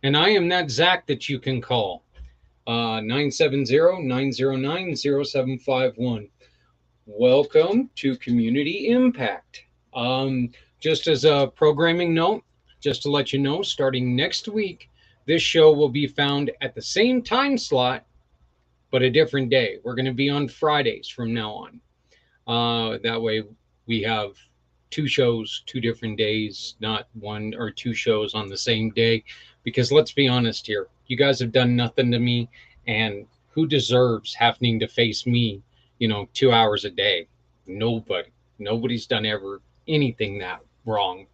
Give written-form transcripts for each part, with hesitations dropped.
And I am that Zach that you can call. 970-909-0751. Welcome to Community Impact. Um, just as a programming note, just to let you know, starting next week, this show will be found at the same time slot, but a different day. We're going to be on Fridays from now on. That way, we have two shows, two different days, not one or two shows on the same day. Because let's be honest here, you guys have done nothing to me, and who deserves having to face me, 2 hours a day? Nobody. Nobody's done ever anything that wrong.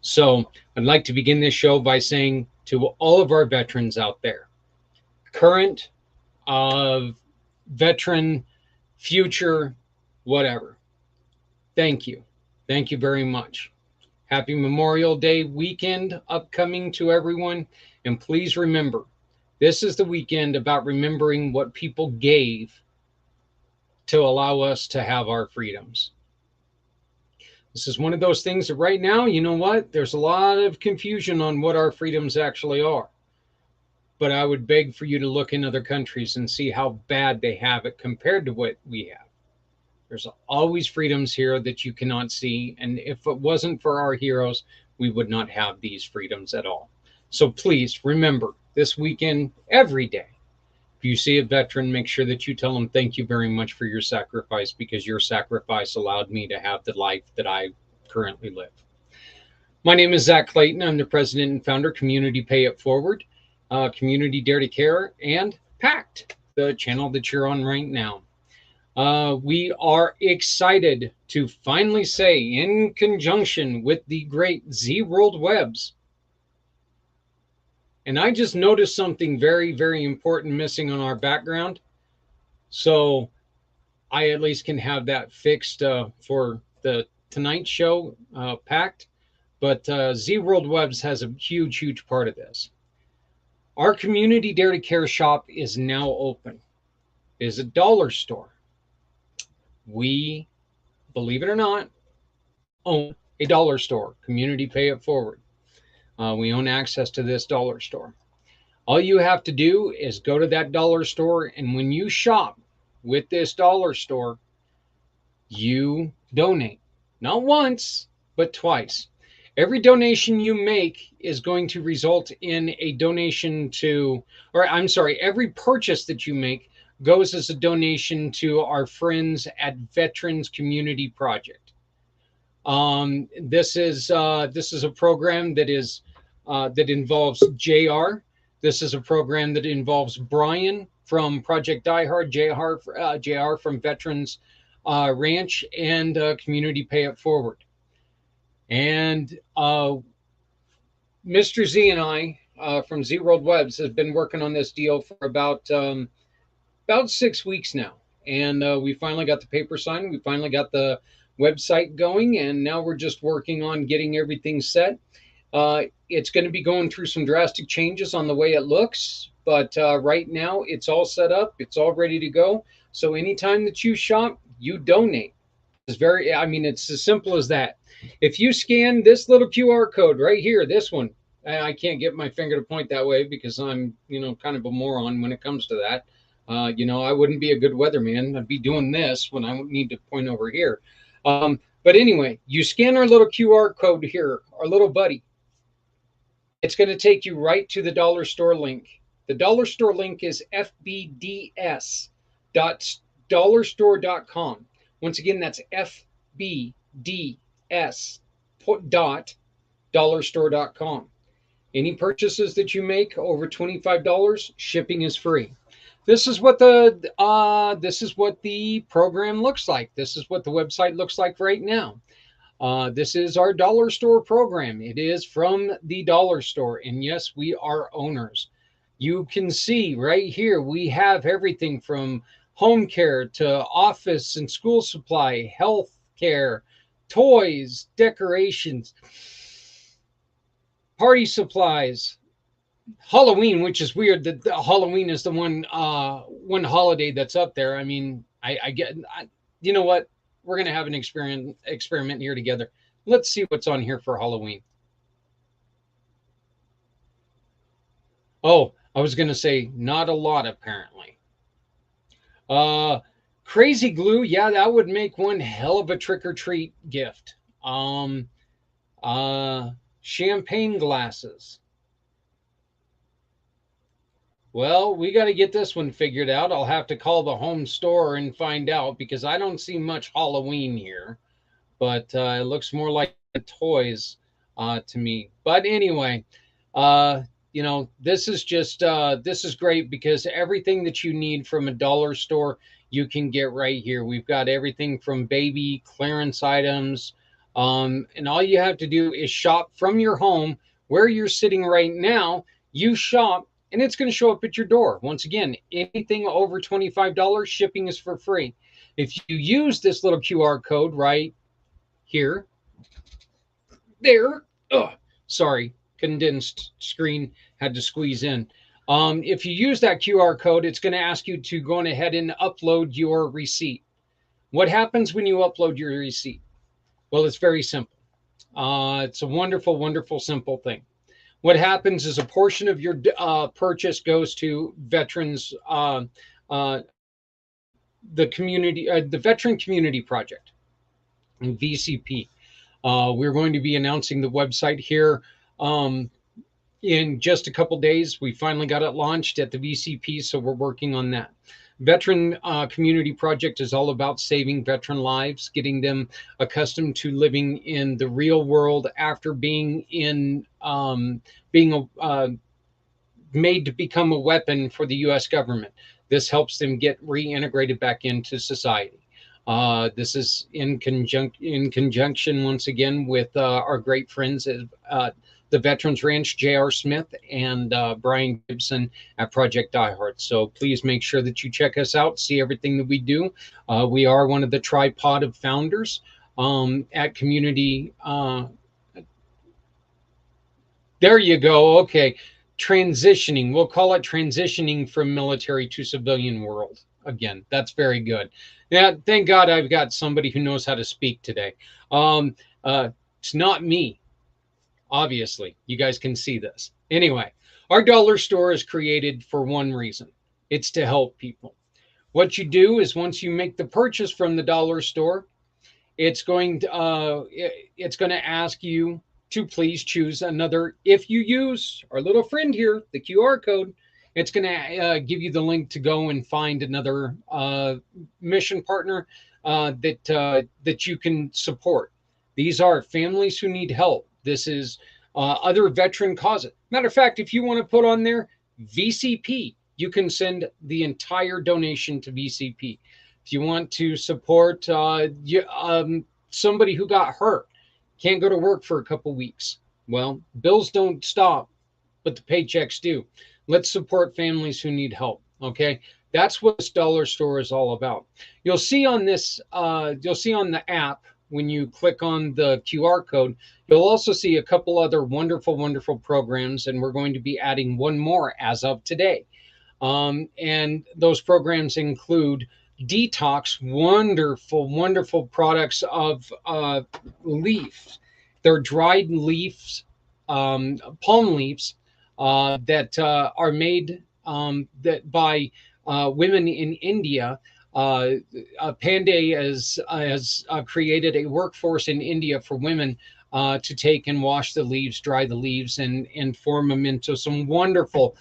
So I'd like to begin this show by saying to all of our veterans out there, current, uh, veteran, future, whatever, thank you. Thank you very much. Happy Memorial Day weekend upcoming to everyone. And please remember, this is the weekend about remembering what people gave to allow us to have our freedoms. This is one of those things that right now, you know what? There's a lot of confusion on what our freedoms actually are. But I would beg for you to look in other countries and see how bad they have it compared to what we have. There's always freedoms here that you cannot see. And if it wasn't for our heroes, we would not have these freedoms at all. So please remember this weekend, every day, if you see a veteran, make sure that you tell them thank you very much for your sacrifice, because your sacrifice allowed me to have the life that I currently live. My name is Zach Clayton. I'm the president and founder of Community Pay It Forward, Community Dare to Care, and PACT, the channel that you're on right now. We are excited to finally say, in conjunction with the great Z World Webs, and I just noticed something very, very important missing on our background. So I at least can have that fixed for the tonight show, packed. But Z World Webs has a huge, huge part of this. Our Community Dare to Care shop is now open. It is a dollar store. We, believe it or not, own a dollar store. Community Pay It Forward. We own access to this dollar store. All you have to do is go to that dollar store, and when you shop with this dollar store, you donate. Not once, but twice. Every donation you make is going to result in a donation to, or I'm sorry, every purchase that you make goes as a donation to our friends at Veterans Community Project. This is a program that is that involves JR. This is a program that involves Brian from Project Die Hard, JR from Veterans Ranch, and Community Pay It Forward. And Mr. Z and I from Z World Webs have been working on this deal for about 6 weeks now, and we finally got the paper signed. We finally got the website going, and now we're just working on getting everything set. It's going to be going through some drastic changes on the way it looks, but right now it's all set up. It's all ready to go. So anytime that you shop, you donate. It's as simple as that. If you scan this little QR code right here, this one, I can't get my finger to point that way because I'm, kind of a moron when it comes to that. I wouldn't be a good weatherman. I'd be doing this when I need to point over here. But anyway, you scan our little QR code here, our little buddy. It's going to take you right to the dollar store link. The dollar store link is fbds.dollarstore.com. Once again, that's fbds.dollarstore.com. Any purchases that you make over $25, shipping is free. This is what the program looks like. This is what the website looks like right now. This is our dollar store program. It is from the dollar store, and yes, we are owners. You can see right here we have everything from home care to office and school supply, health care, toys, decorations, party supplies, Halloween, which is weird that Halloween is the one holiday that's up there. I mean, you know what? We're gonna have an experiment here together. Let's see what's on here for Halloween. Oh, I was going to say not a lot, apparently. Uh, Crazy glue. Yeah, that would make one hell of a trick or treat gift. Um, uh, Champagne glasses. Well, we got to get this one figured out. I'll have to call the home store and find out because I don't see much Halloween here, but it looks more like toys to me. But anyway, uh, this is just this is great because everything that you need from a dollar store you can get right here. We've got everything from baby clearance items, and all you have to do is shop from your home where you're sitting right now. You shop. And it's going to show up at your door. Once again, anything over $25, shipping is for free. If you use this little QR code right here, there. Oh, sorry, condensed screen, had to squeeze in. If you use that QR code, it's going to ask you to go on ahead and upload your receipt. What happens when you upload your receipt? Well, it's very simple. It's a wonderful, wonderful, simple thing. What happens is a portion of your purchase goes to veterans, uh, the community, the Veteran Community Project, VCP. We're going to be announcing the website here um, in just a couple days. We finally got it launched at the VCP, so we're working on that. Veteran Community Project is all about saving veteran lives, getting them accustomed to living in the real world after being made to become a weapon for the U.S. government. This helps them get reintegrated back into society. This is in conjunction once again with our great friends at the Veterans Ranch, J.R. Smith and Brian Gibson at Project Die Hard. So please make sure that you check us out, see everything that we do. We are one of the tripod of founders at Community. There you go. Okay. Transitioning. We'll call it transitioning from military to civilian world. Again, that's very good. Yeah, thank God I've got somebody who knows how to speak today. Um, it's not me, obviously. You guys can see this. Anyway, our dollar store is created for one reason. It's to help people. What you do is once you make the purchase from the dollar store, it's going to ask you to please choose another. If you use our little friend here, the QR code, it's going to give you the link to go and find another mission partner that you can support. These are families who need help. This is other veteran causes. Matter of fact, if you want to put on there VCP, you can send the entire donation to VCP. If you want to support somebody who got hurt, can't go to work for a couple weeks. Well, bills don't stop, but the paychecks do. Let's support families who need help. Okay, that's what this dollar store is all about. You'll see on this. You'll see on the app when you click on the QR code. You'll also see a couple other wonderful, wonderful programs, and we're going to be adding one more as of today. And those programs include detox, wonderful, wonderful products of leaves. They're dried leaves, palm leaves that are made that by women in India. Pandey has created a workforce in India for women to take and wash the leaves, dry the leaves, and form them into some wonderful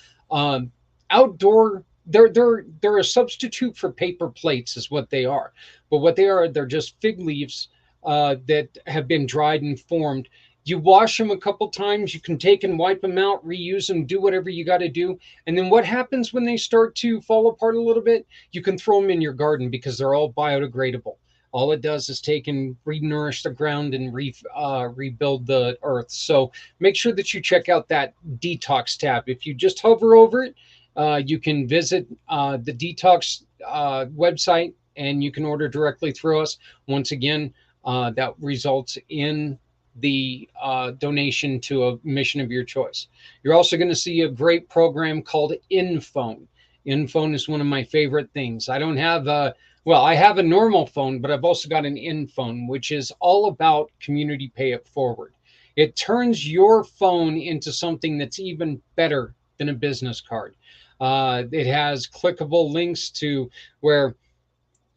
outdoor. They're a substitute for paper plates, is what they are. But what they are, they're just fig leaves that have been dried and formed. You wash them a couple times. You can take and wipe them out, reuse them, do whatever you got to do. And then what happens when they start to fall apart a little bit? You can throw them in your garden because they're all biodegradable. All it does is take and re-nourish the ground and rebuild the earth. So make sure that you check out that detox tab. If you just hover over it, you can visit the detox website and you can order directly through us. Once again, that results in the donation to a mission of your choice. You're also going to see a great program called InPhone. InPhone is one of my favorite things. I don't have I have a normal phone, but I've also got an InPhone, which is all about community pay it forward. It turns your phone into something that's even better than a business card. It has clickable links to where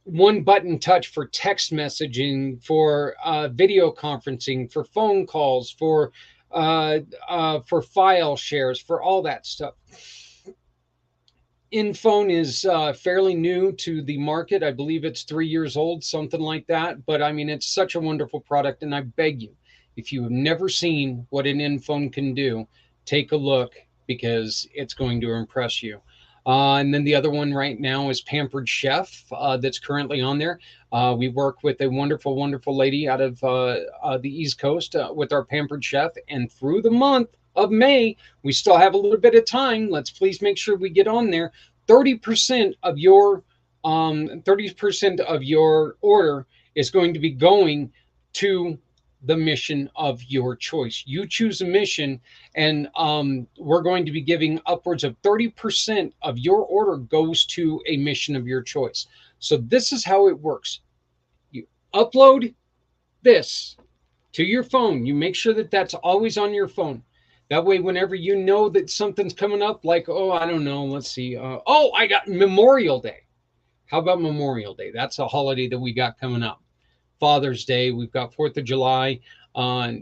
one button touch for text messaging, for video conferencing, for phone calls, for file shares, for all that stuff. InPhone is fairly new to the market. I believe it's 3 years old, something like that. But I mean, it's such a wonderful product. And I beg you, if you have never seen what an InPhone can do, take a look because it's going to impress you. And then the other one right now is Pampered Chef that's currently on there. We work with a wonderful, wonderful lady out of the East Coast with our Pampered Chef. And through the month of May, we still have a little bit of time. Let's please make sure we get on there. 30% of your 30% of your order is going to be going to the mission of your choice. You choose a mission, and we're going to be giving upwards of 30% of your order goes to a mission of your choice. So this is how it works. You upload this to your phone. You make sure that that's always on your phone. That way, whenever you know that something's coming up, like, oh, I don't know, let's see. Oh, I got Memorial Day. How about Memorial Day? That's a holiday that we got coming up. Father's Day. We've got 4th of July.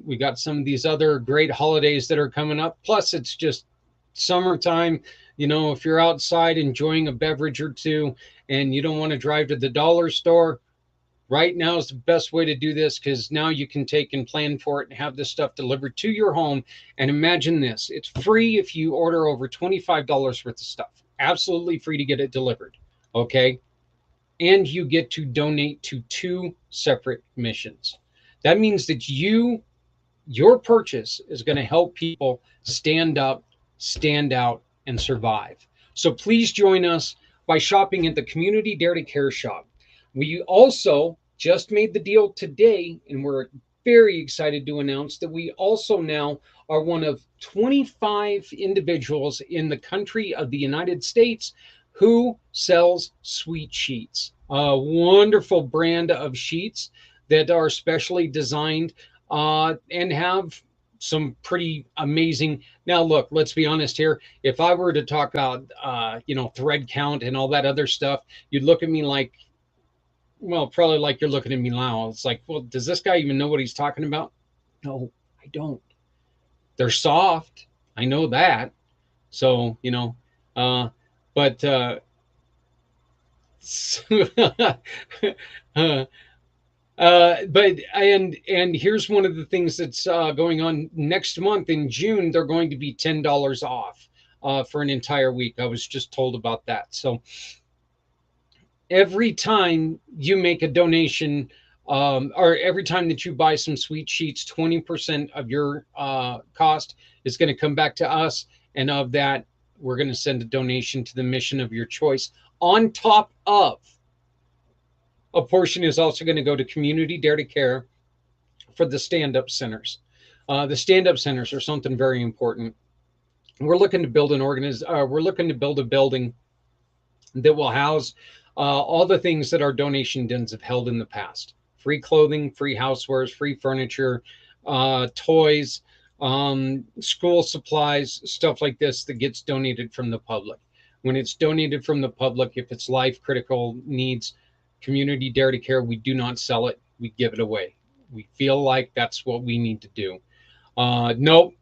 We got some of these other great holidays that are coming up. Plus, it's just summertime. You know, if you're outside enjoying a beverage or two and you don't want to drive to the dollar store, right now is the best way to do this because now you can take and plan for it and have this stuff delivered to your home. And imagine this, it's free if you order over $25 worth of stuff. Absolutely free to get it delivered. Okay. And you get to donate to 2 separate missions. That means that your purchase is going to help people stand up, stand out, and survive. So please join us by shopping at the Community Dare to Care shop. We also just made the deal today, and we're very excited to announce that we also now are one of 25 individuals in the country of the United States who sells sweet sheets, a wonderful brand of sheets that are specially designed and have some pretty amazing. Now, look, let's be honest here. If I were to talk about, thread count and all that other stuff, you'd look at me like, well, probably like you're looking at me now. It's like, well, does this guy even know what he's talking about? No, I don't. They're soft. I know that. So, but and here's one of the things that's going on next month in June. They're going to be $10 off for an entire week. I was just told about that. So every time you make a donation, or every time that you buy some sweet sheets, 20% of your cost is going to come back to us, and of that, we're going to send a donation to the mission of your choice. On top of, a portion is also going to go to Community Dare to Care for the stand-up centers. The stand-up centers are something very important. We're looking to build we're looking to build a building that will house all the things that our donation dens have held in the past: free clothing, free housewares, free furniture, toys, school supplies, stuff like this that gets donated from the public. When it's donated from the public, if it's life critical needs, Community Dare to Care, we do not sell it, we give it away. We feel like that's what we need to do. Nope,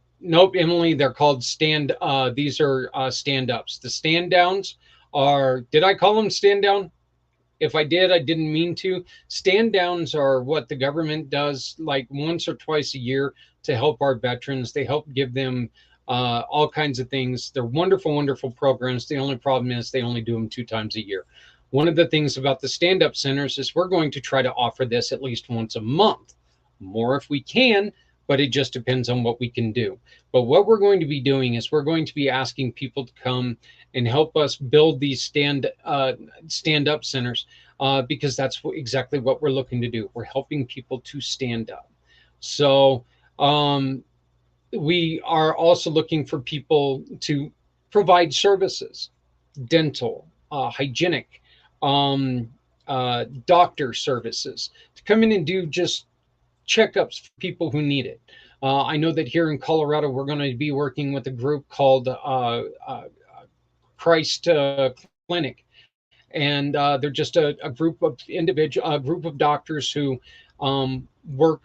Emily, they're called these are stand-ups. The stand-downs are, did I call them stand-down? If I did, I didn't mean to. Stand-downs are what the government does like once or twice a year to help our veterans. They help give them all kinds of things. They're wonderful, wonderful programs. The only problem is they only do them 2 times a year. One of the things about the stand-up centers is we're going to try to offer this at least once a month. More if we can, but it just depends on what we can do. But what we're going to be doing is we're going to be asking people to come and help us build these stand-up centers because that's exactly what we're looking to do. We're helping people to stand up. So we are also looking for people to provide services, dental, hygienic, doctor services, to come in and do just checkups for people who need it. I know that here in Colorado, we're going to be working with a group called Christ Clinic, and they're just a group of a group of doctors who work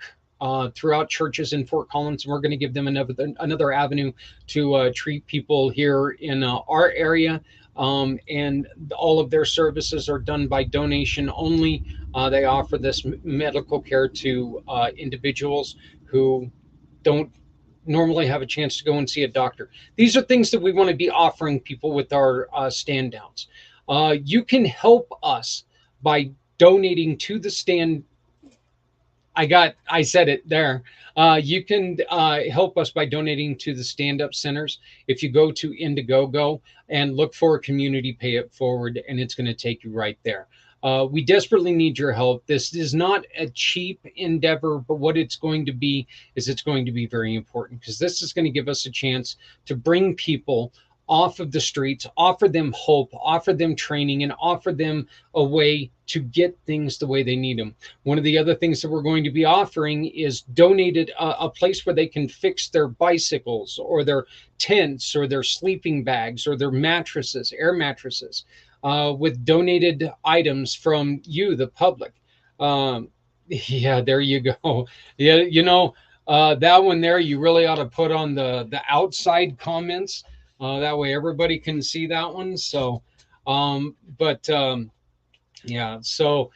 throughout churches in Fort Collins, and we're going to give them another avenue to treat people here in our area. And all of their services are done by donation only. They offer this medical care to individuals who don't normally have a chance to go and see a doctor. These are things that we want to be offering people with our stand downs. You can help us by donating to the stand. I said it there. You can help us by donating to the stand up centers. If you go to Indiegogo and look for a community pay it forward, and it's going to take you right there. We desperately need your help. This is not a cheap endeavor, but what it's going to be is it's going to be very important, because this is going to give us a chance to bring people off of the streets, offer them hope, offer them training, and offer them a way to get things the way they need them. One of the other things that we're going to be offering is donated a place where they can fix their bicycles or their tents or their sleeping bags or their mattresses, air mattresses, with donated items from you, the public. Yeah, there you go. Yeah, that one there, you really ought to put on the outside comments. That way everybody can see that one. So, but yeah, so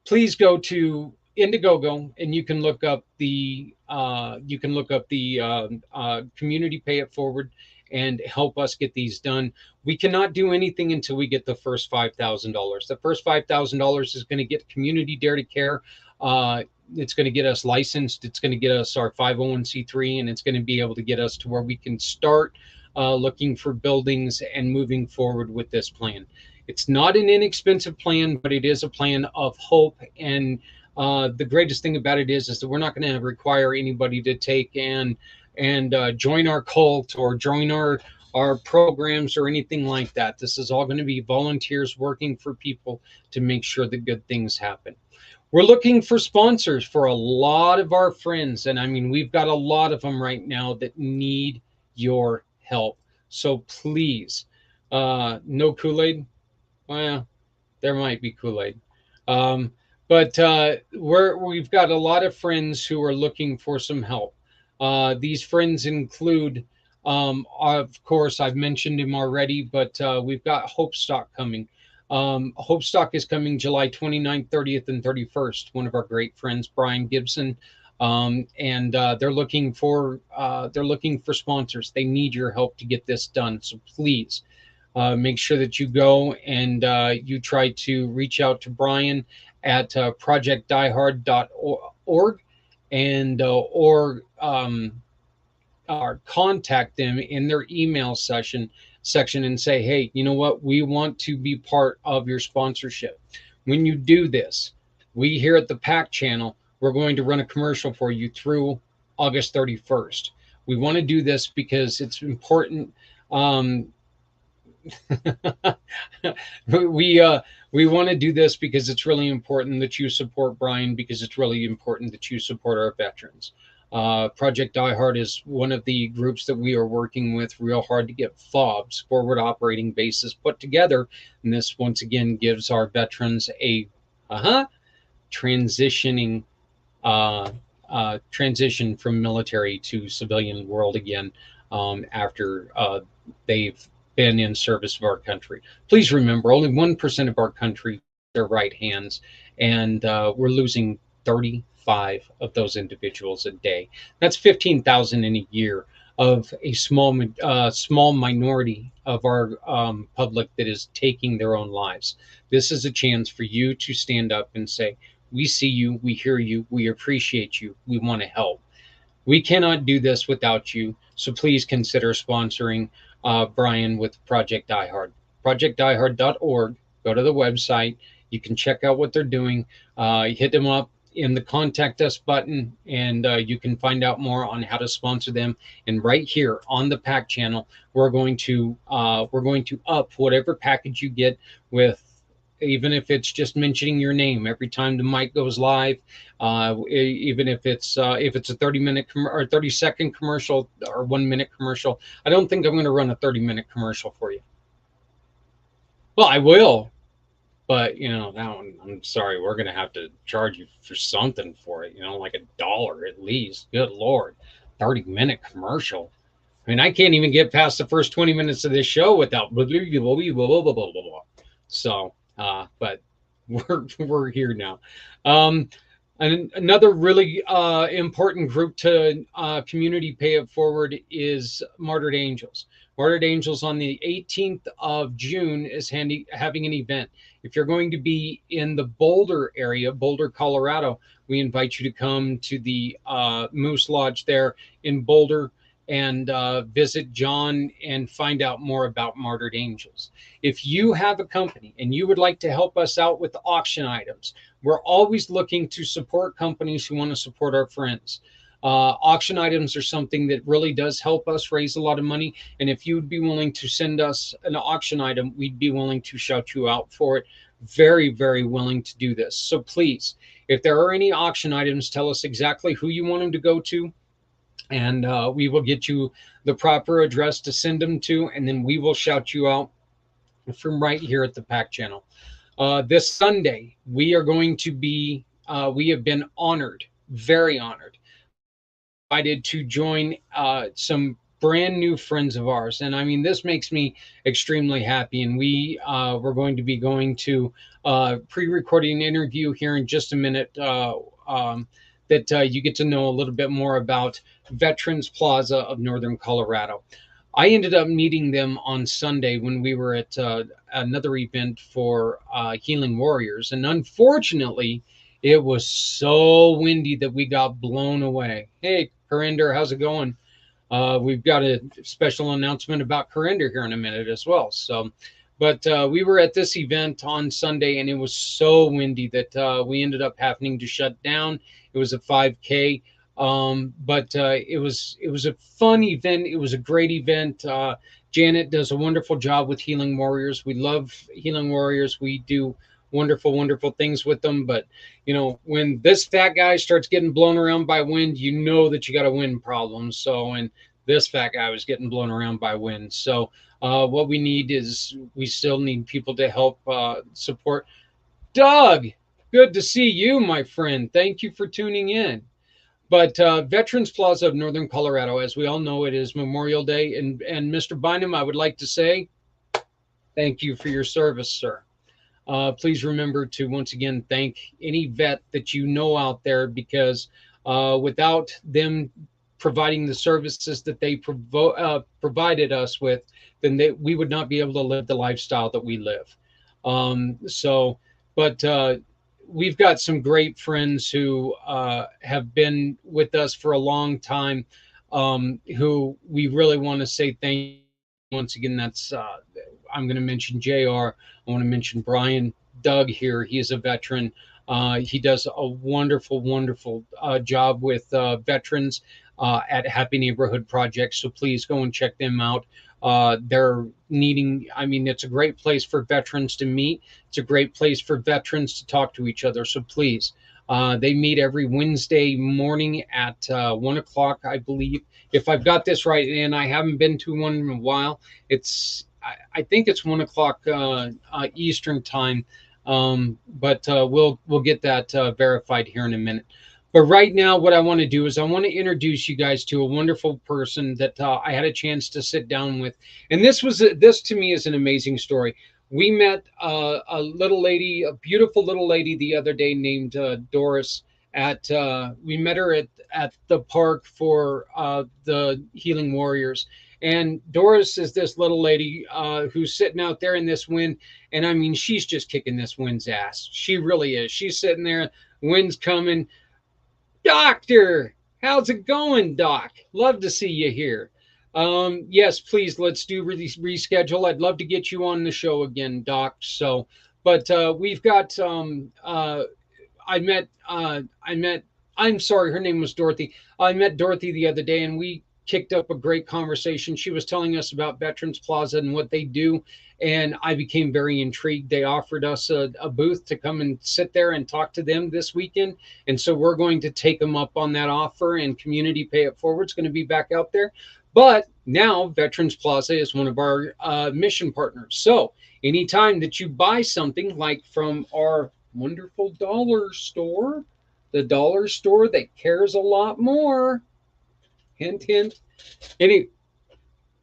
please go to Indiegogo, and you can look up the community pay it forward and help us get these done. We cannot do anything until we get the first $5,000. The first $5,000 is going to get Community Dare to Care. It's going to get us licensed. It's going to get us our 501c3, and it's going to be able to get us to where we can start looking for buildings and moving forward with this plan. It's not an inexpensive plan, but it is a plan of hope. And the greatest thing about it is that we're not going to require anybody to take and join our cult or join our programs or anything like that. This is all going to be volunteers working for people to make sure that good things happen. We're looking for sponsors for a lot of our friends, and I mean, we've got a lot of them right now that need your help. So please, no Kool-Aid. Well, there might be Kool-Aid, but we've got a lot of friends who are looking for some help. These friends include, of course, I've mentioned him already, but we've got Hope Stock coming. Hope Stock is coming July 29th, 30th, and 31st. One of our great friends, Brian Gibson, and they're looking for sponsors. They need your help to get this done. So please make sure that you go and you try to reach out to Brian at projectdiehard.org and or contact them in their email section and say, hey, you know what, we want to be part of your sponsorship. When you do this, we here at the PAC channel, we're going to run a commercial for you through August 31st. We want to do this because it's important. We want to do this because it's really important that you support Brian, because it's really important that you support our veterans. Project Die Hard is one of the groups that we are working with real hard to get FOBs, forward operating bases, put together. And this once again gives our veterans a transition from military to civilian world again after they've been in service of our country. Please remember, only 1% of our country their right hands, and we're losing 35 of those individuals a day. That's 15,000 in a year of a small minority of our public that is taking their own lives. This is a chance for you to stand up and say, we see you, we hear you, we appreciate you, we want to help. We cannot do this without you, so please consider sponsoring Brian with Project Die Hard. ProjectDieHard.org. Go to the website. You can check out what they're doing. Hit them up in the contact us button, and you can find out more on how to sponsor them. And right here on the PAC channel, we're going to up whatever package you get with even if it's just mentioning your name every time the mic goes live, even if it's a 30-minute or 30-second commercial or 1-minute commercial. I don't think I'm going to run a 30-minute commercial for you. Well, I will, but that one, I'm sorry, we're going to have to charge you for something for it. Like $1 at least. Good Lord, 30-minute commercial. I mean, I can't even get past the first 20 minutes of this show without blah, blah, blah, blah, blah, blah, blah, blah. So, but we're here now. And another really important group to community pay it forward is Martyred Angels. Martyred Angels on the 18th of June is having an event. If you're going to be in the Boulder area, Boulder, Colorado, we invite you to come to the Moose Lodge there in Boulder and visit John and find out more about Martyred Angels. If you have a company and you would like to help us out with auction items, we're always looking to support companies who want to support our friends. Auction items are something that really does help us raise a lot of money. And if you would be willing to send us an auction item, we'd be willing to shout you out for it. Very, very willing to do this. So please, if there are any auction items, tell us exactly who you want them to go to, and we will get you the proper address to send them to, and then we will shout you out from right here at the PAC channel. This Sunday, we are going to be, we have been honored, very honored, invited to join some brand new friends of ours. And I mean, this makes me extremely happy. And we're going to be going to pre-recording an interview here in just a minute that you get to know a little bit more about Veterans Plaza of Northern Colorado. I ended up meeting them on Sunday when we were at another event for Healing Warriors. And unfortunately, it was so windy that we got blown away. Hey, Corinder, how's it going? We've got a special announcement about Corinder here in a minute as well. So, but we were at this event on Sunday, and it was so windy that we ended up having to shut down. It was a 5K, but it was a fun event. It was a great event. Janet does a wonderful job with Healing Warriors. We love Healing Warriors. We do wonderful, wonderful things with them. But when this fat guy starts getting blown around by wind, you know that you got a wind problem. So, and this fat guy was getting blown around by wind. So, what we need is we still need people to help support. Doug, good to see you, my friend. Thank you for tuning in. But Veterans Plaza of Northern Colorado, as we all know, it is Memorial Day. And Mr. Bynum, I would like to say thank you for your service, sir. Please remember to once again thank any vet that you know out there, because without them providing the services that they provided us with, then we would not be able to live the lifestyle that we live. But we've got some great friends who have been with us for a long time, who we really want to say thank you. Once again, that's I'm going to mention JR. I want to mention Brian. Doug here, he is a veteran. He does a wonderful, wonderful job with veterans at Happy Neighborhood Project. So please go and check them out. They're needing, I mean, it's a great place for veterans to meet. It's a great place for veterans to talk to each other. So please, they meet every Wednesday morning at 1 o'clock, I believe. If I've got this right, and I haven't been to one in a while, I think it's 1 o'clock Eastern time. But we'll get that verified here in a minute. But right now, what I want to do is I want to introduce you guys to a wonderful person that I had a chance to sit down with. And this to me is an amazing story. We met a little lady, a beautiful little lady the other day named Doris. We met her at the park for the Healing Warriors. And Doris is this little lady who's sitting out there in this wind. And I mean, she's just kicking this wind's ass. She really is. She's sitting there, wind's coming. Doctor, how's it going, Doc? Love to see you here. Yes, please, let's do reschedule. I'd love to get you on the show again, Doc. So, but we've got, I met, I'm sorry, her name was Dorothy. I met Dorothy the other day, and we kicked up a great conversation. She was telling us about Veterans Plaza and what they do, and I became very intrigued. They offered us a booth to come and sit there and talk to them this weekend, and so we're going to take them up on that offer. And Community Pay It Forward is going to be back out there. But now Veterans Plaza is one of our mission partners. So anytime that you buy something like from our wonderful dollar store, the dollar store that cares a lot more, hint, hint. Any,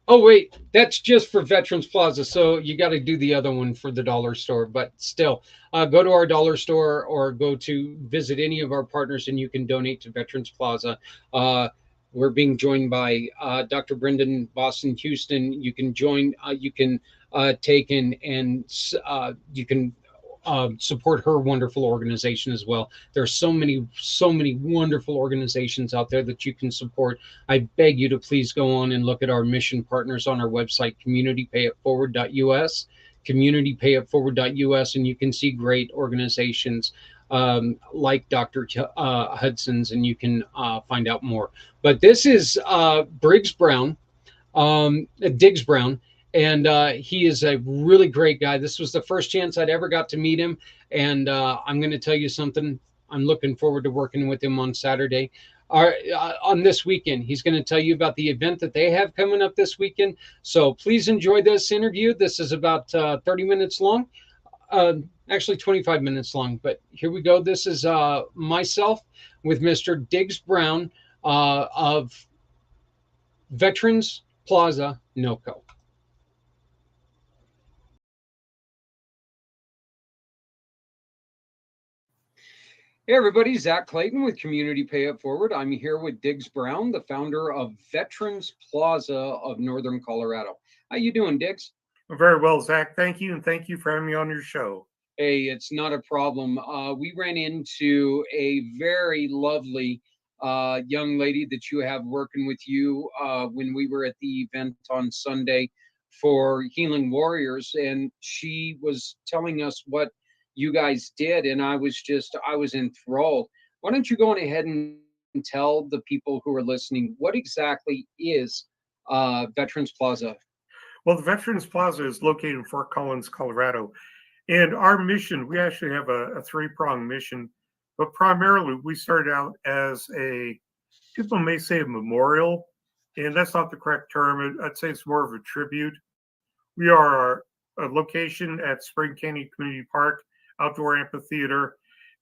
oh, wait, that's just for Veterans Plaza. So you got to do the other one for the dollar store. But still, go to our dollar store or go to visit any of our partners and you can donate to Veterans Plaza. We're being joined by Dr. Brendan Boston Houston. You can join, you can take in and you can support her wonderful organization as well. There are so many wonderful organizations out there that you can support. I beg you to please go on and look at our mission partners on our website, communitypayitforward.us, communitypayitforward.us, and you can see great organizations like Dr. Hudson's, and you can find out more. But this is Diggs Brown, and he is a really great guy. This was the first chance I'd ever got to meet him, and I'm going to tell you something. I'm looking forward to working with him on Saturday. On this weekend, he's going to tell you about the event that they have coming up this weekend. So please enjoy this interview. This is about 30 minutes long, actually 25 minutes long, but here we go. This is myself with Mr. Diggs Brown of Veterans Plaza, NOCO. Hey everybody, Zach Clayton with Community Pay It Forward. I'm here with Diggs Brown, the founder of Veterans Plaza of Northern Colorado. How you doing, Diggs? Very well, Zach. Thank you, and thank you for having me on your show. Hey, it's not a problem. We ran into a very lovely young lady that you have working with you when we were at the event on Sunday for Healing Warriors, and she was telling us what you guys did, and I was enthralled. Why don't you go on ahead and tell the people who are listening what exactly is Veterans Plaza? Well, the Veterans Plaza is located in Fort Collins, Colorado. And our mission, we actually have a three-pronged mission, but primarily we started out as people may say a memorial, and that's not the correct term. I'd say it's more of a tribute. We are a location at Spring Canyon Community Park, outdoor amphitheater.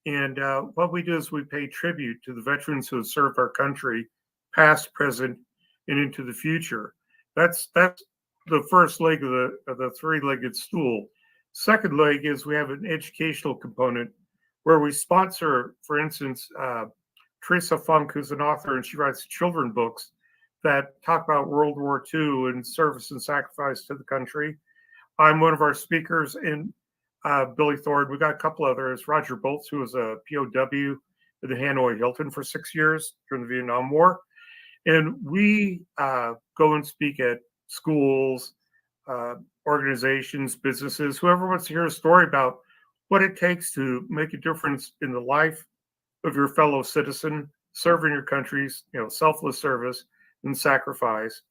And what we do is we pay tribute to the veterans who have served our country, past, present, and into the future. That's the first leg of the three-legged stool. Second leg is we have an educational component where we sponsor, for instance, Teresa Funk, who's an author, and she writes children books that talk about World War II and service and sacrifice to the country. I'm one of our speakers, and Billy Thorne. We got a couple others. Roger Bolts, who was a POW at the Hanoi Hilton for 6 years during the Vietnam War. And we go and speak at schools, organizations, businesses, whoever wants to hear a story about what it takes to make a difference in the life of your fellow citizen, serving your country's, selfless service and sacrifice.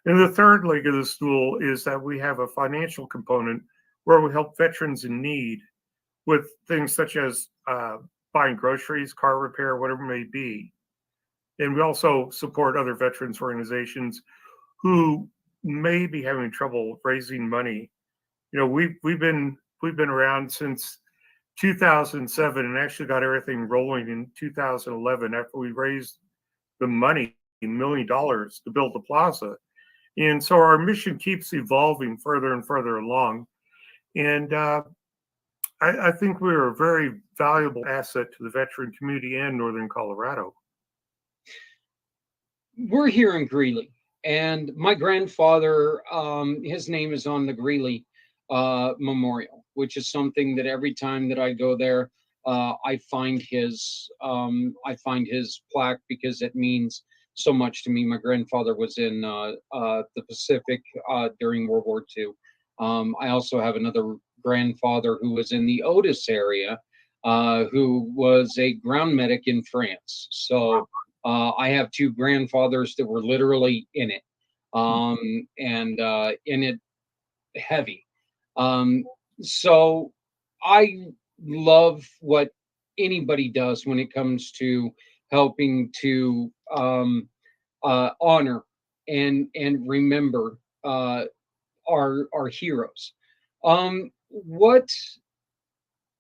And the third leg of the stool is that we have a financial component where we help veterans in need with things such as buying groceries, car repair, whatever it may be. And we also support other veterans organizations who may be having trouble raising money. We've been around since 2007 and actually got everything rolling in 2011 after we raised the money, $1 million to build the plaza. And so our mission keeps evolving further and further along. And I think we're a very valuable asset to the veteran community and Northern Colorado. We're here in Greeley, and my grandfather, his name is on the Greeley Memorial, which is something that every time that I go there, I find his plaque because it means so much to me. My grandfather was in the Pacific during World War II. I also have another grandfather who was in the Otis area, who was a ground medic in France. So I have two grandfathers that were literally in it, and in it heavy. Um, so I love what anybody does when it comes to helping to honor and remember our heroes.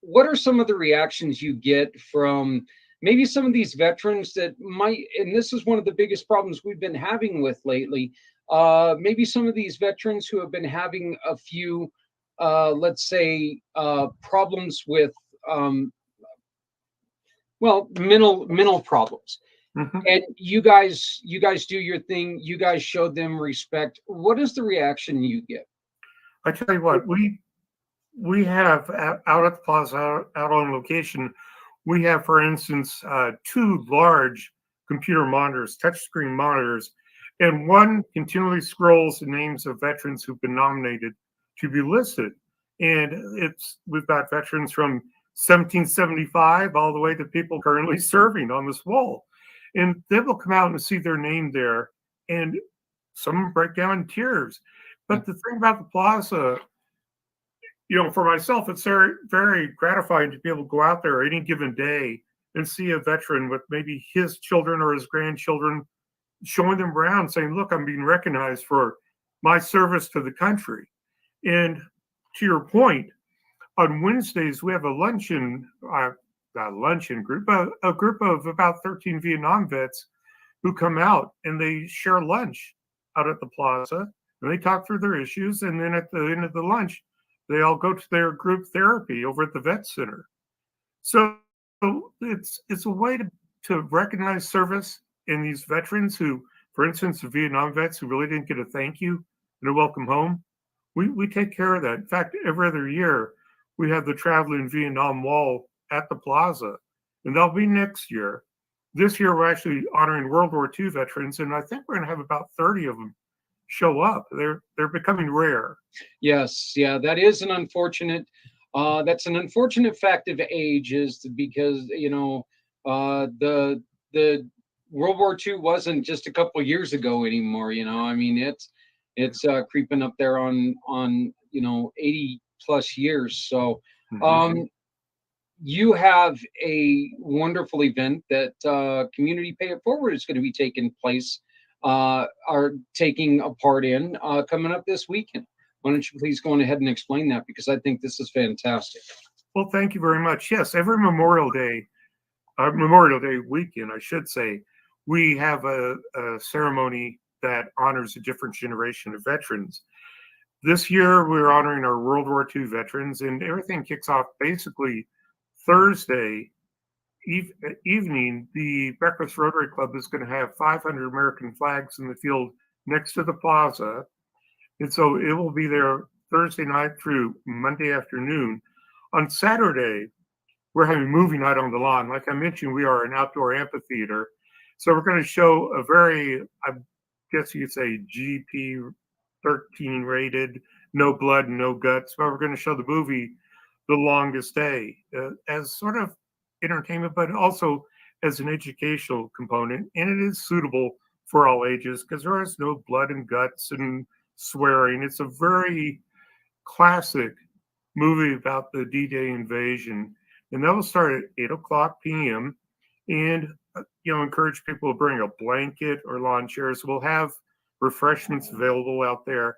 What are some of the reactions you get from maybe some of these veterans that might, and this is one of the biggest problems we've been having with lately, maybe some of these veterans who have been having a few, let's say, problems with, well, mental problems. Mhm. And you guys do your thing. You guys showed them respect. What is the reaction you get? I tell you what, we have out at the plaza, out on location, we have, for instance, two large computer monitors, touchscreen monitors, and one continually scrolls the names of veterans who've been nominated to be listed. And we've got veterans from 1775 all the way to people currently serving on this wall. And they will come out and see their name there, and some break down in tears. But the thing about the plaza, for myself, it's very, very gratifying to be able to go out there any given day and see a veteran with maybe his children or his grandchildren, showing them around, saying, "Look, I'm being recognized for my service to the country." And to your point, on Wednesdays we have a luncheon, not a luncheon group, a group of about 13 Vietnam vets who come out and they share lunch out at the plaza, and they talk through their issues. And then at the end of the lunch, they all go to their group therapy over at the vet center. So it's a way to recognize service in these veterans who, for instance, the Vietnam vets who really didn't get a thank you and a welcome home. We take care of that. In fact, every other year we have the traveling Vietnam Wall at the plaza, and that'll be next year. This year we're actually honoring World War II veterans, and I think we're going to have about 30 of them show up. They're becoming rare. Yes, yeah, that is an unfortunate. That's an unfortunate fact of age, is because the World War II wasn't just a couple years ago anymore. I mean it's creeping up there on 80 plus years. So Mhm. um, you have a wonderful event that Community Pay It Forward is going to be taking place, are taking a part in coming up this weekend. Why don't you please go on ahead and explain that, because I think this is fantastic. Well, thank you very much. Yes, every Memorial Day weekend, I should say, we have a ceremony that honors a different generation of veterans. This year, we're honoring our World War II veterans, and everything kicks off basically Thursday evening. The Breakfast Rotary Club is going to have 500 American flags in the field next to the plaza. And so it will be there Thursday night through Monday afternoon. On Saturday, we're having movie night on the lawn. Like I mentioned, we are an outdoor amphitheater. So we're going to show a very, I guess you could say, GP 13 rated, no blood, no guts. But we're going to show the movie The Longest Day as sort of entertainment, but also as an educational component. And it is suitable for all ages because there is no blood and guts and swearing. It's a very classic movie about the D-Day invasion, and that will start at 8 o'clock p.m. And encourage people to bring a blanket or lawn chairs. We'll have refreshments available out there,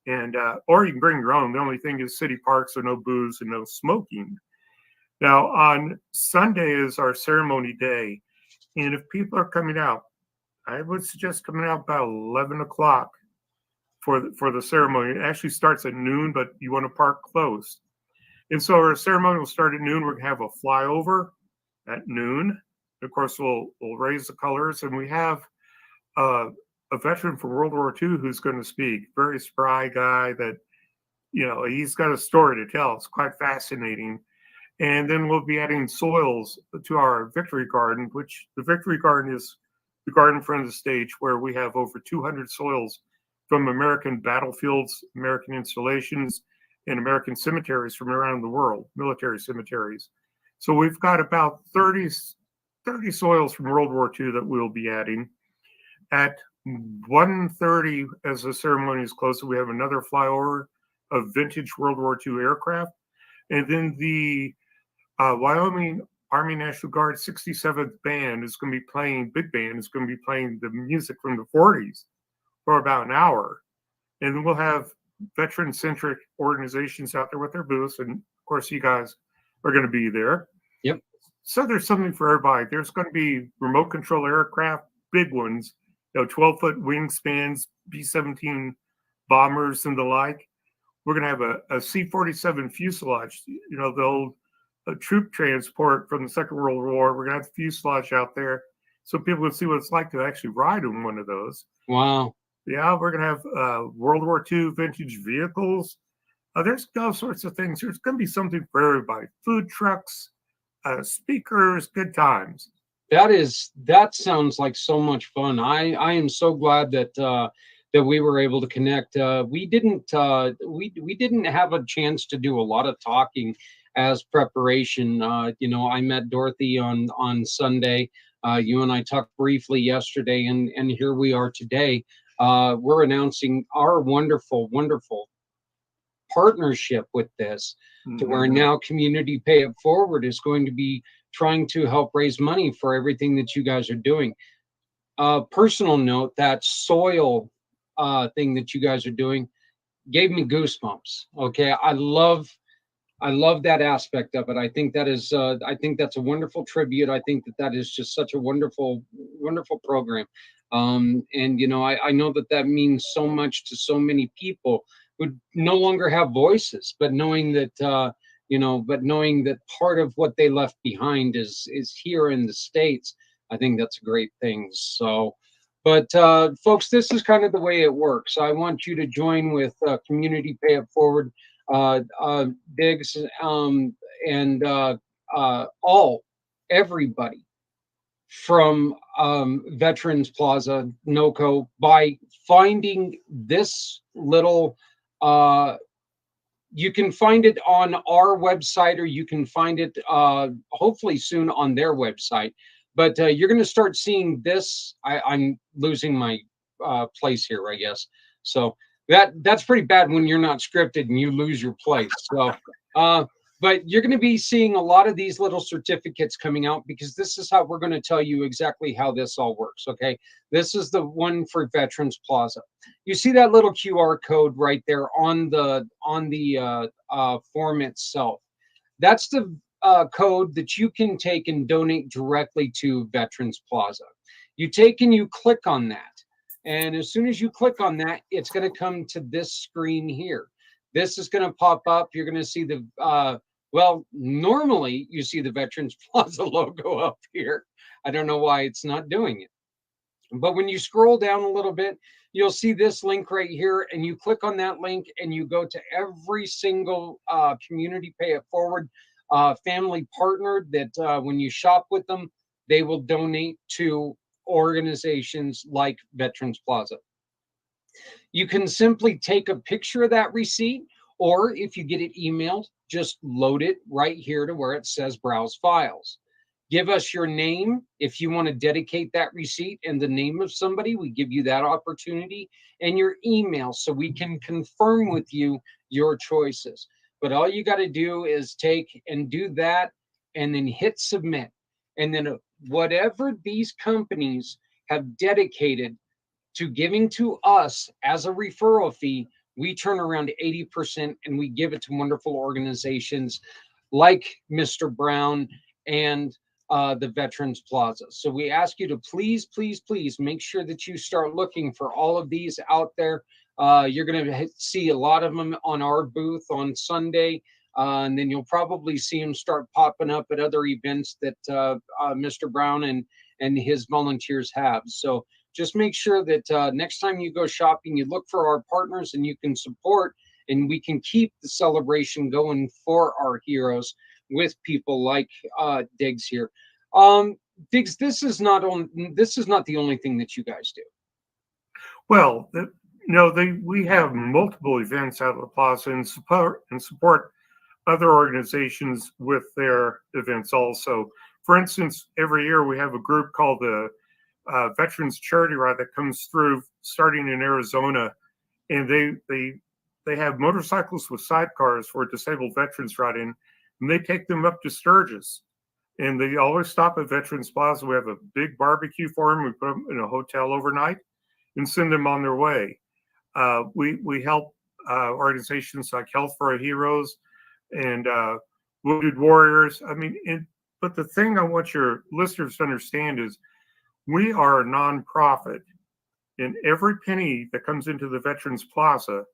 and or you can bring your own. The only thing is city parks are no booze and no smoking. Now on Sunday is our ceremony day, and if people are coming out, I would suggest coming out about 11 o'clock for the ceremony. It actually starts at noon, but you want to park close. And so our ceremony will start at noon. We're going to have a flyover at noon. Of course, we'll raise the colors, and we have a veteran from World War II who's going to speak. Very spry guy that he's got a story to tell. It's quite fascinating. And then we'll be adding soils to our Victory Garden, which the Victory Garden is the garden in front of the stage where we have over 200 soils from American battlefields, American installations, and American cemeteries from around the world, military cemeteries. So we've got about 30 30 soils from World War II that we'll be adding. At 1:30, as the ceremony is closing, we have another flyover of vintage World War II aircraft. And then the Wyoming Army National Guard 67th Band is going to be playing, big band is going to be playing the music from the 40s for about an hour. And then we'll have veteran-centric organizations out there with their booths. And of course, you guys are going to be there. Yep. So there's something for everybody. There's going to be remote control aircraft, big ones, 12-foot wingspans, B-17 bombers and the like. We're going to have a C-47 fuselage, the old troop transport from the Second World War. We're going to have the fuselage out there so people can see what it's like to actually ride in one of those. Wow. Yeah, we're going to have World War II vintage vehicles. There's all sorts of things. There's going to be something for everybody. Food trucks, speakers, good times. That sounds like so much fun. I am so glad that we were able to connect. We didn't have a chance to do a lot of talking as preparation. I met Dorothy on Sunday. You and I talked briefly yesterday, and here we are today. We're announcing our wonderful partnership with this, to where now Community Pay It Forward is going to be trying to help raise money for everything that you guys are doing. Personal note, that soil thing that you guys are doing gave me goosebumps. Okay, I love that aspect of it. I think that's a wonderful tribute. I think that is just such a wonderful program. And I know that means so much to so many people who no longer have voices, but knowing that part of what they left behind is here in the States. I think that's a great thing. So, but folks, this is kind of the way it works. I want you to join with Community Pay It Forward, Diggs, and everybody from Veterans Plaza, NOCO, by finding this little. You can find it on our website, or you can find it hopefully soon on their website. But you're going to start seeing this. I'm losing my place here, I guess. So that's pretty bad when you're not scripted and you lose your place. So, but you're going to be seeing a lot of these little certificates coming out, because this is how we're going to tell you exactly how this all works. Okay, this is the one for Veterans Plaza. You see that little QR code right there on the form itself. That's the code that you can take and donate directly to Veterans Plaza. You take and you click on that. And as soon as you click on that, it's going to come to this screen here. This is going to pop up. You're going to see the, normally you see the Veterans Plaza logo up here. I don't know why it's not doing it. But when you scroll down a little bit, you'll see this link right here, and you click on that link and you go to every single Community Pay It Forward family partner that when you shop with them, they will donate to organizations like Veterans Plaza. You can simply take a picture of that receipt, or if you get it emailed, just load it right here to where it says Browse Files. Give us your name. If you want to dedicate that receipt and the name of somebody, we give you that opportunity, and your email so we can confirm with you your choices. But all you got to do is take and do that and then hit submit. And then whatever these companies have dedicated to giving to us as a referral fee, we turn around 80% and we give it to wonderful organizations like Mr. Brown and the Veterans Plaza. So we ask you to please make sure that you start looking for all of these out there. You're going to see a lot of them on our booth on Sunday, and then you'll probably see them start popping up at other events that Mr. Brown and his volunteers have. So just make sure that next time you go shopping, you look for our partners and you can support, and we can keep the celebration going for our heroes with people like Diggs here. Diggs, this is not the only thing that you guys do. Well, we have multiple events out of the plaza and support other organizations with their events also. For instance, every year we have a group called the Veterans Charity Ride that comes through starting in Arizona, and they have motorcycles with sidecars for disabled veterans ride in, and they take them up to Sturgis. And they always stop at Veterans Plaza. We have a big barbecue for them. We put them in a hotel overnight and send them on their way. We help organizations like Health for Our Heroes and Wounded Warriors. I mean, but the thing I want your listeners to understand is we are a nonprofit, and every penny that comes into the Veterans Plaza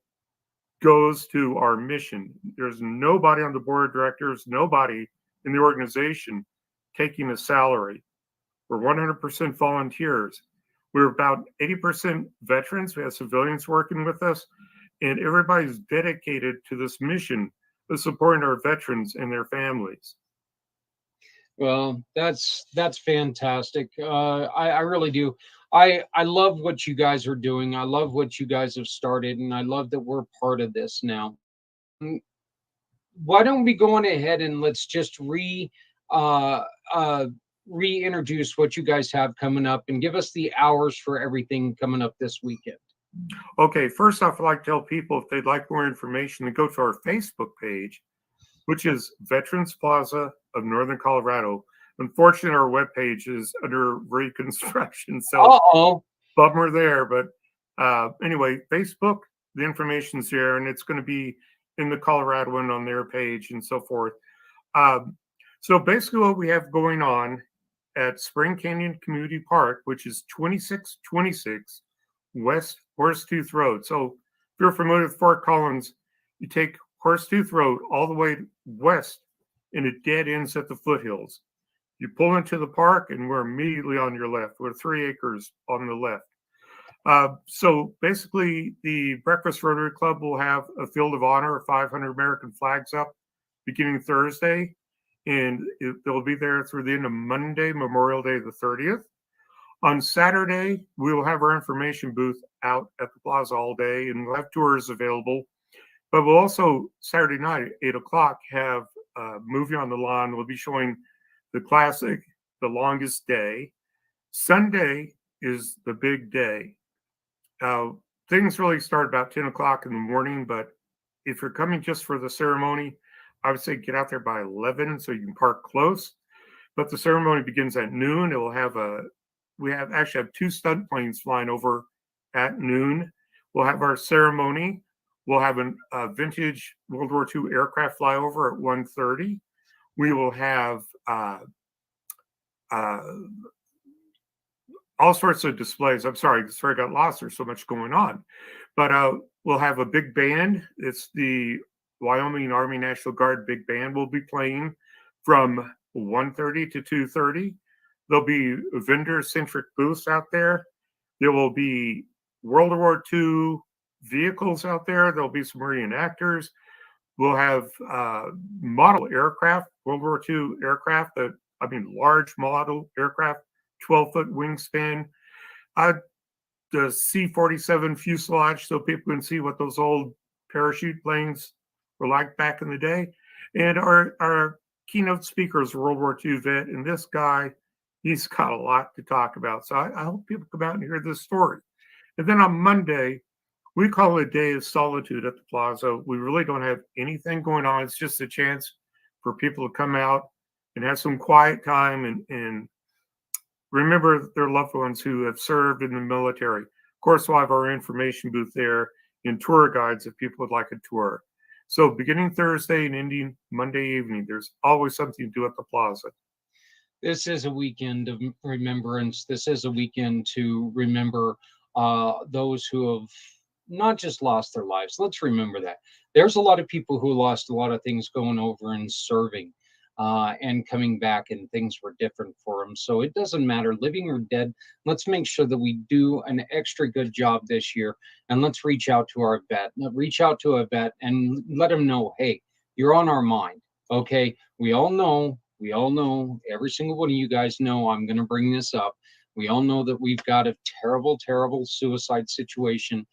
goes to our mission. There's nobody on the board of directors, nobody in the organization taking a salary. We're 100% volunteers. We're about 80% veterans. We have civilians working with us, and everybody's dedicated to this mission of supporting our veterans and their families. Well, that's fantastic. I really do. I love what you guys are doing. I love what you guys have started, and I love that we're part of this now. Mm, Why don't we go on ahead and let's just uh, uh, reintroduce what you guys have coming up and give us the hours for everything coming up this weekend. Okay, first off, I'd like to tell people if they'd like more information to go to our Facebook page, which is Veterans Plaza of Northern Colorado. Unfortunately, our webpage is under reconstruction, so Uh-oh. bummer there. But anyway, Facebook, the information's there, and it's going to be in the Coloradoan on their page and so forth. Um, so basically, what we have going on at Spring Canyon Community Park, which is 2626 West Horsetooth Road. So if you're familiar with Fort Collins, you take Horsetooth Road all the way west, and it dead ends at the foothills. You pull into the park, and we're immediately on your left. We're 3 acres on the left. So basically, the Breakfast Rotary Club will have a field of honor of 500 American flags up beginning Thursday, and they'll be there through the end of Monday, Memorial Day the 30th. On Saturday, we will have our information booth out at the plaza all day, and we'll have tours available. But we'll also, Saturday night at 8 o'clock, have a movie on the lawn. We'll be showing the classic, The Longest Day. Sunday is the big day. Uh, Things really start about 10 o'clock in the morning, but if you're coming just for the ceremony, I would say get out there by 11 so you can park close. But the ceremony begins at noon. It will have we have actually have two stunt planes flying over at noon. We'll have our ceremony. We'll have a vintage World War II aircraft flyover at 1:30. We will have uh, all sorts of displays. I'm sorry, I got lost. There's so much going on. But we'll have a big band. It's the Wyoming Army National Guard Big Band will be playing from 1:30 to 2:30. There'll be vendor-centric booths out there. There will be World War II vehicles out there. There'll be some reenactors. We'll have model aircraft, World War II aircraft, large model aircraft, 12-foot wingspan. The C-47 fuselage, so people can see what those old parachute planes were like back in the day. And our keynote speaker is a World War II vet, and this guy, he's got a lot to talk about. So I hope people come out and hear this story. And then on Monday, we call it a day of solitude at the plaza. We really don't have anything going on. It's just a chance for people to come out and have some quiet time and remember their loved ones who have served in the military. Of course, we'll have our information booth there and tour guides if people would like a tour. So beginning Thursday and ending Monday evening, there's always something to do at the plaza. This is a weekend of remembrance. This is a weekend to remember those who have not just lost their lives. Let's remember that. There's a lot of people who lost a lot of things going over and serving and coming back, and things were different for them. So it doesn't matter, living or dead. Let's make sure that we do an extra good job this year, and let's reach out to our vet. Reach out to a vet and let them know, hey, you're on our mind. Okay, we all know, every single one of you guys know I'm going to bring this up. We all know that we've got a terrible, terrible suicide situation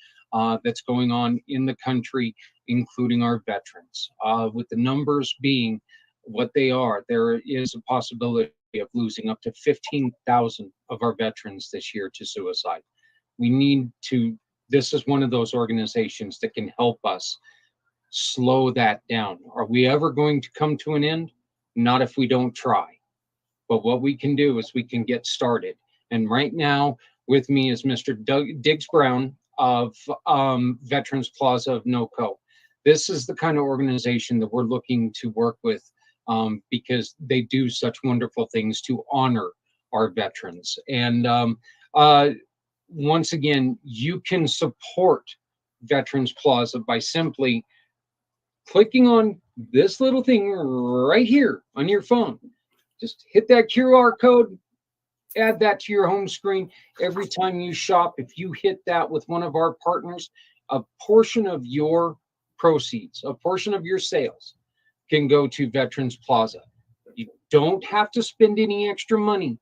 that's going on in the country, including our veterans. With the numbers being what they are, there is a possibility of losing up to 15,000 of our veterans this year to suicide. We need to, this is one of those organizations that can help us slow that down. Are we ever going to come to an end? Not if we don't try. But what we can do is we can get started. And right now with me is Mr. Diggs Brown of Veterans Plaza of NOCO. This is the kind of organization that we're looking to work with because they do such wonderful things to honor our veterans. And once again, you can support Veterans Plaza by simply clicking on this little thing right here on your phone. Just hit that QR code, add that to your home screen. Every time you shop, if you hit that with one of our partners, a portion of your proceeds, a portion of your sales can go to Veterans Plaza. You don't have to spend any extra money.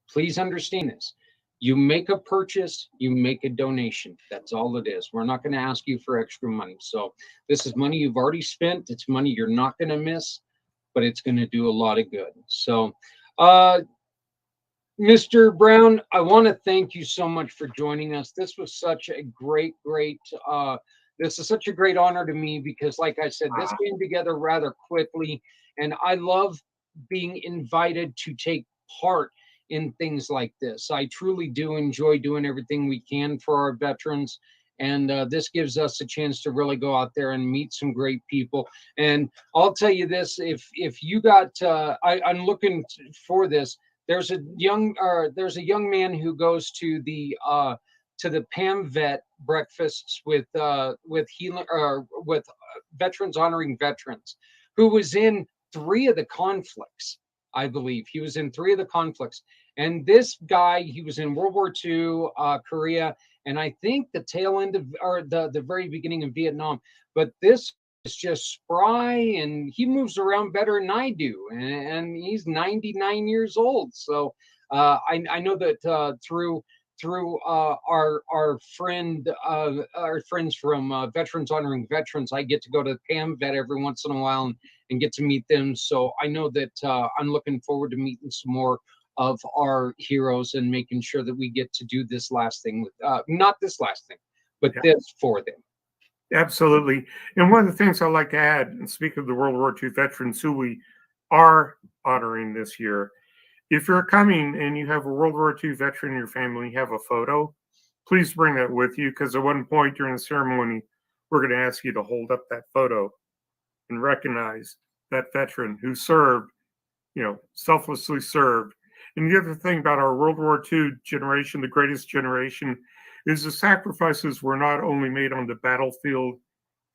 Please understand this. You make a purchase, you make a donation. That's all it is. We're not going to ask you for extra money. So this is money you've already spent. It's money you're not going to miss, but it's going to do a lot of good. So, Mr. Brown, I want to thank you so much for joining us. This was such a great, this is such a great honor to me because, like I said, this came together rather quickly, and I love being invited to take part in things like this. I truly do enjoy doing everything we can for our veterans. And this gives us a chance to really go out there and meet some great people. And I'll tell you this: if you got, I'm looking for this. There's a young man who goes to the PAM Vet breakfasts with healing or with veterans honoring veterans, who was in 3 of the conflicts. I believe he was in 3 of the conflicts. And this guy, he was in World War II, Korea, and I think the tail end of, or the very beginning of Vietnam. But this is just spry, and he moves around better than I do. And he's 99 years old. So I know that through our friends from Veterans Honoring Veterans, I get to go to PAM Vet every once in a while and get to meet them. So I know that I'm looking forward to meeting some more of our heroes and making sure that we get to do this last thing with not this last thing, but this for them. Absolutely. And one of the things I'd like to add, and speak of the World War II veterans who we are honoring this year, if you're coming and you have a World War II veteran in your family, you have a photo, please bring that with you, because at one point during the ceremony, we're going to ask you to hold up that photo and recognize that veteran who served, selflessly served. And the other thing about our World War II generation, the greatest generation, is the sacrifices were not only made on the battlefield,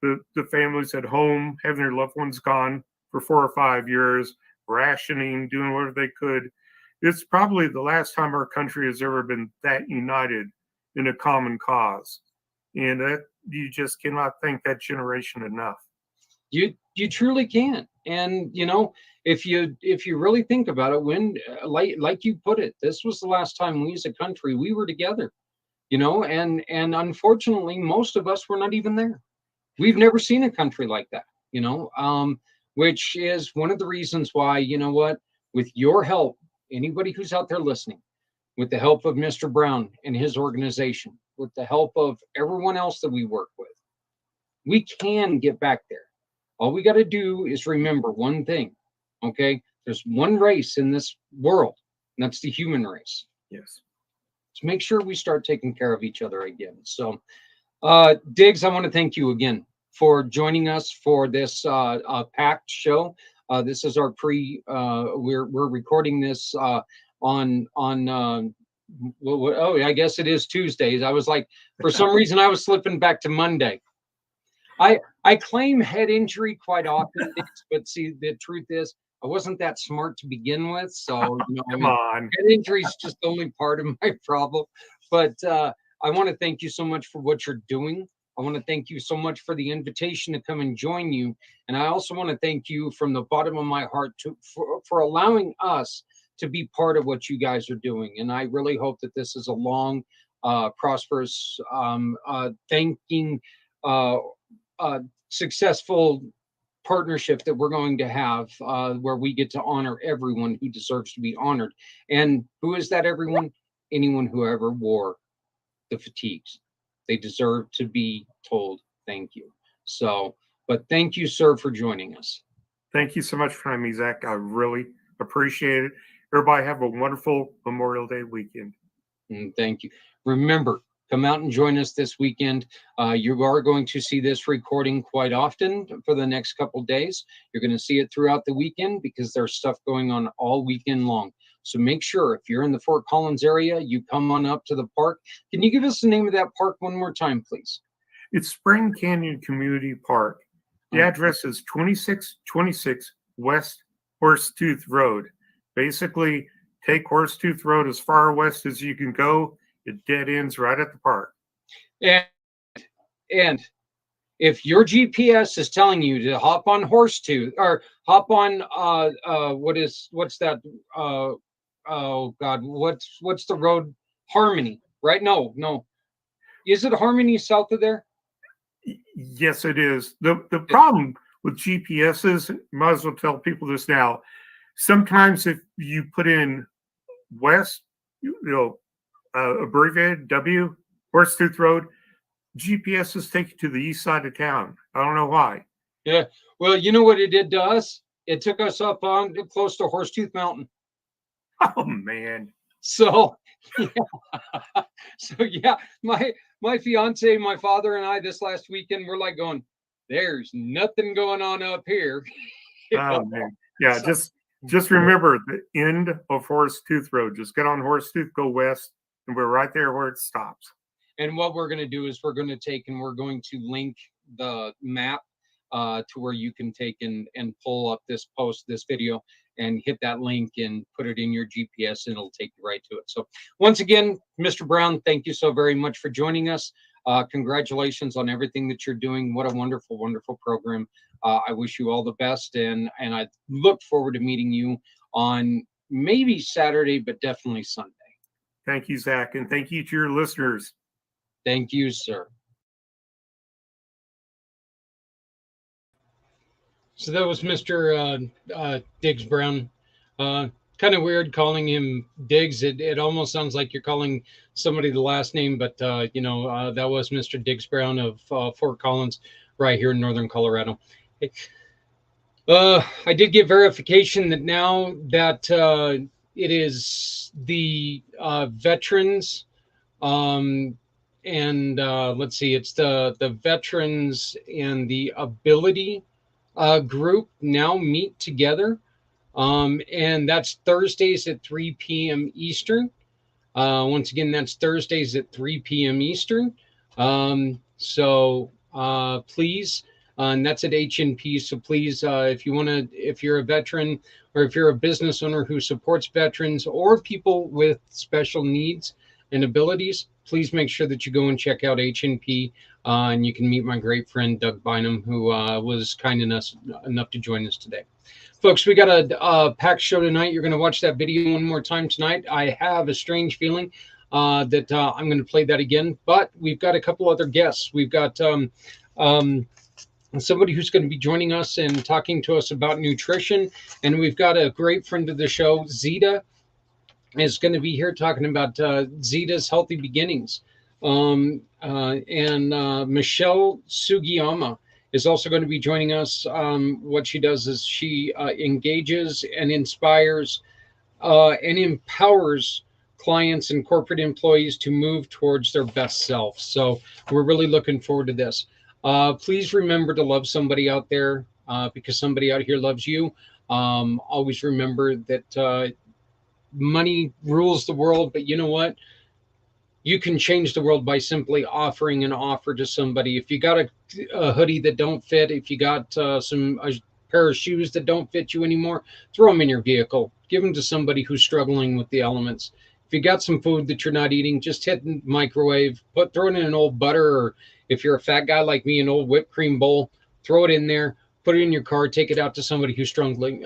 the families at home, having their loved ones gone for 4 or 5 years, rationing, doing whatever they could. It's probably the last time our country has ever been that united in a common cause. And that you just cannot thank that generation enough. You truly can. And if you really think about it, when like you put it, this was the last time we as a country we were together. And unfortunately most of us were not even there. We've never seen a country like that, which is one of the reasons why, with your help, anybody who's out there listening, with the help of Mr. Brown and his organization, with the help of everyone else that we work with, we can get back there. All we got to do is remember one thing, okay? There's one race in this world, and that's the human race. Yes. So make sure we start taking care of each other again. So, Diggs, I want to thank you again for joining us for this packed show. This is our we're recording this on I guess it is Tuesdays. I was like, for some reason I was slipping back to Monday. I claim head injury quite often, but see, the truth is I wasn't that smart to begin with. So Come on. head injury is just only part of my problem. But I want to thank you so much for what you're doing. I want to thank you so much for the invitation to come and join you. And I also want to thank you from the bottom of my heart for allowing us to be part of what you guys are doing. And I really hope that this is a long, prosperous, successful partnership that we're going to have, where we get to honor everyone who deserves to be honored. And who is that everyone? Anyone who ever wore the fatigues. They deserve to be told thank you. So, but thank you, sir, for joining us. Thank you so much for having me, Zach. I really appreciate it. Everybody have a wonderful Memorial Day weekend. And thank you. Remember, come out and join us this weekend. You are going to see this recording quite often for the next couple days. You're going to see it throughout the weekend because there's stuff going on all weekend long. So make sure if you're in the Fort Collins area, you come on up to the park. Can you give us the name of that park one more time, please? It's Spring Canyon Community Park. The address is 2626 West Horsetooth Road. Basically, take Horsetooth Road as far west as you can go. It dead ends right at the park. And if your GPS is telling you to hop on Horsetooth or hop on what's that? Oh God, what's the road? Harmony, right? No. Is it Harmony south of there? Yes, it is. The problem with GPSs, might as well tell people this now. Sometimes if you put in west, abbreviated W, Horsetooth Road, GPSs take you to the east side of town. I don't know why. Yeah. Well, you know what it did to us? It took us up on close to Horsetooth Mountain. Oh man. So yeah. So yeah, my fiance, my father, and I this last weekend we're like going, there's nothing going on up here. Oh man. Yeah, so, just remember the end of Horsetooth Road. Just get on Horsetooth, go west, and we're right there where it stops. And what we're going to do is we're going to take and we're going to link the map to where you can take and pull up this video and hit that link and put it in your GPS and it'll take you right to it. So once again, Mr. Brown, thank you so very much for joining us. Congratulations on everything that you're doing. What a wonderful, wonderful program. I wish you all the best, and I look forward to meeting you on maybe Saturday, but definitely Sunday. Thank you, Zach, and thank you to your listeners. Thank you, sir. So that was Mr. Diggs Brown. Kind of weird calling him Diggs. It almost sounds like you're calling somebody the last name, but that was Mr. Diggs Brown of Fort Collins, right here in northern Colorado. I did get verification that now that it is the veterans, and let's see, it's the veterans and the ability group now meet together. And that's Thursdays at 3 p.m. Eastern. Once again, that's Thursdays at 3 p.m. Eastern. So please, and that's at HNP. So please, if you're a veteran or if you're a business owner who supports veterans or people with special needs and abilities, please make sure that you go and check out HNP. And you can meet my great friend, Doug Bynum, who was kind enough to join us today. Folks, we got a packed show tonight. You're going to watch that video one more time tonight. I have a strange feeling that I'm going to play that again, but we've got a couple other guests. We've got somebody who's going to be joining us and talking to us about nutrition, and we've got a great friend of the show, Zita, is going to be here talking about Zita's Healthy Beginnings. And Michelle Sugiyama is also going to be joining us. What she does is she engages and inspires and empowers clients and corporate employees to move towards their best self. So we're really looking forward to this. Please remember to love somebody out there because somebody out here loves you. Always remember that money rules the world, but you know what? You can change the world by simply offering an offer to somebody. If you got a hoodie that don't fit, if you got a pair of shoes that don't fit you anymore, throw them in your vehicle. Give them to somebody who's struggling with the elements. If you got some food that you're not eating, just hit the microwave, throw it in an old butter, or if you're a fat guy like me, an old whipped cream bowl, throw it in there, put it in your car, take it out to somebody who's struggling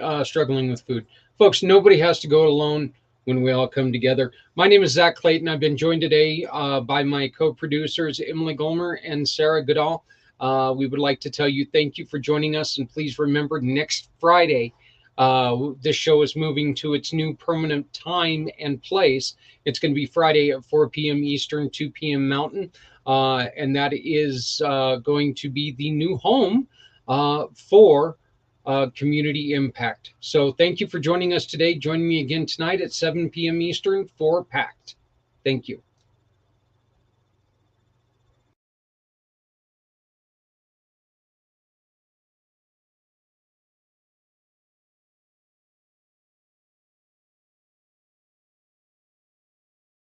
with food. Folks, nobody has to go it alone when we all come together. My name is Zach Clayton. I've been joined today by my co-producers, Emily Golmer and Sarah Goodall. We would like to tell you thank you for joining us, and please remember next Friday. This show is moving to its new permanent time and place. It's going to be Friday at 4 p.m. Eastern, 2 p.m. Mountain, and that is going to be the new home for community impact. So thank you for joining us today. Join me again tonight at 7 p.m. Eastern for PACT. Thank you.